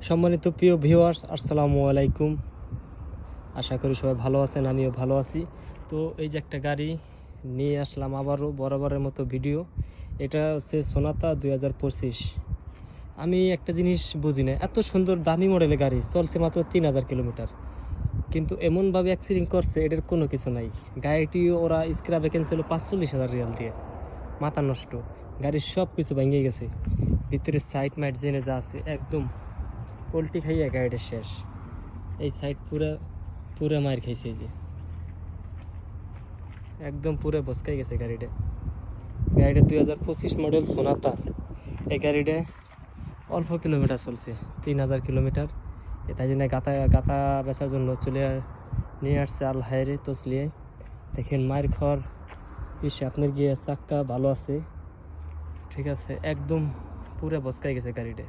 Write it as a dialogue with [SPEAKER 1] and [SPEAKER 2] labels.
[SPEAKER 1] সম্মানিত প্রিয় ভিউয়ার্স, আসসালামু আলাইকুম। আশা করি সবাই ভালো আছেন, আমিও ভালো আছি। তো এই যে একটা গাড়ি নিয়ে আসলাম আবারও বরাবরের মতো ভিডিও। এটা হচ্ছে সোনাতা 2025। আমি একটা জিনিস বুঝি না, এত সুন্দর দামি মডেলের গাড়ি চলছে মাত্র 3000 কিলোমিটার, কিন্তু এমনভাবে অ্যাক্সিডেন্ট করছে এটার কোনো কিছু নাই। গাড়িটিও ওরা স্ক্র্যাপে কিনছিল 45,000 রিয়াল দিয়ে। মাথা নষ্ট, গাড়ির সব কিছু ভেঙে গেছে, ভিতরে সাইড মাইট জেনে যা আছে একদম পোল্ট্রি খাইয়ে গাড়িটা শেষ। এই সাইড পুরা পুরা মার খাইছে, এই যে একদম পুরো বসকাই গেছে গাড়িটা। গাড়িটা 2025 মডেল সোনাতা। এই গাড়িটা অল্প কিলোমিটার চলছে, 3000 কিলোমিটার। তাই জন্য গাতা গাতা বেচার জন্য নিয়ে আসছে আল হায়রে তসলিয়ে। দেখেন মায়ের ঘর পিছিয়ে আপনার গিয়ে চাক্কা ভালো আছে, ঠিক আছে, একদম পুরো বসকাই গেছে গাড়িটা।